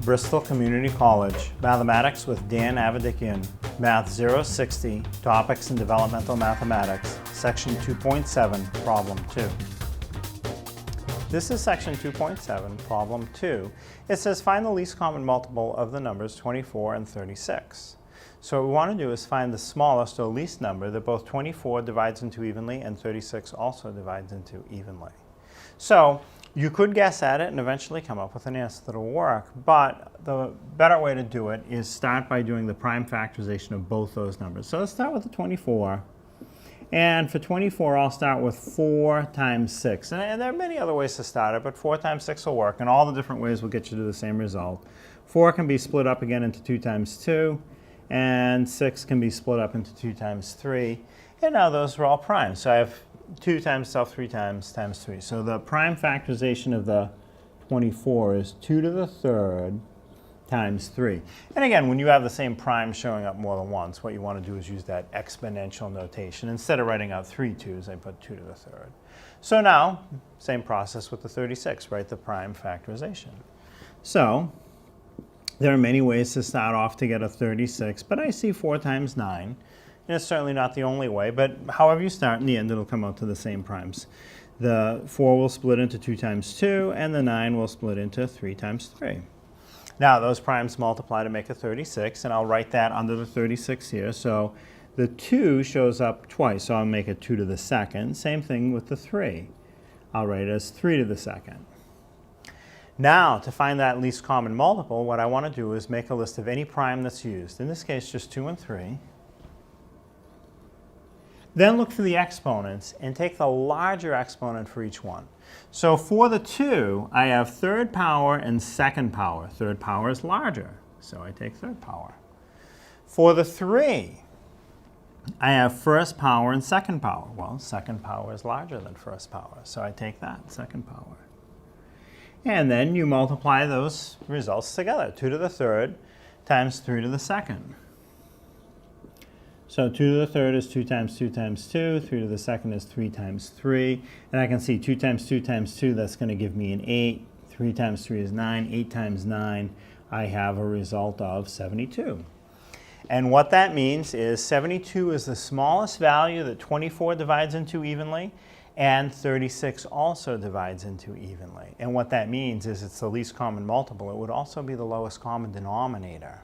Bristol Community College, Mathematics with Dan Avedikian, Math 060, Topics in Developmental Mathematics, Section 2.7, Problem 2. This is Section 2.7, Problem 2. It says find the least common multiple of the numbers 24 and 36. So what we want to do is find the smallest or least number that both 24 divides into evenly and 36 also divides into evenly. So you could guess at it and eventually come up with an answer that will work, but the better way to do it is start by doing the prime factorization of both those numbers. So let's start with the 24. And for 24, I'll start with 4 times 6. And there are many other ways to start it, but 4 times 6 will work, and all the different ways will get you to the same result. 4 can be split up again into 2 times 2, and 6 can be split up into 2 times 3. And now those are all prime. So I have 2 times itself 3 times 3. So the prime factorization of the 24 is 2 to the third times 3. And again, when you have the same prime showing up more than once, what you want to do is use that exponential notation. Instead of writing out 3 2's, I put 2 to the third. So now, same process with the 36, write the prime factorization. So there are many ways to start off to get a 36, but I see 4 times 9. And it's certainly not the only way, but however you start, in the end, it'll come out to the same primes. The 4 will split into 2 times 2, and the 9 will split into 3 times 3. Now, those primes multiply to make a 36, and I'll write that under the 36 here. So the 2 shows up twice, so I'll make it 2 to the second. Same thing with the 3. I'll write it as 3 to the second. Now, to find that least common multiple, what I want to do is make a list of any prime that's used. In this case, just 2 and 3. Then look for the exponents and take the larger exponent for each one. So for the 2, I have third power and second power. Third power is larger, so I take third power. For the 3, I have first power and second power. Well, second power is larger than first power, so I take that, second power. And then you multiply those results together. 2 to the third times 3 to the second. So 2 to the third is 2 times 2 times 2. 3 to the second is 3 times 3. And I can see 2 times 2 times 2, that's going to give me an 8. 3 times 3 is 9. 8 times 9, I have a result of 72. And what that means is 72 is the smallest value that 24 divides into evenly, and 36 also divides into evenly. And what that means is it's the least common multiple. It would also be the lowest common denominator.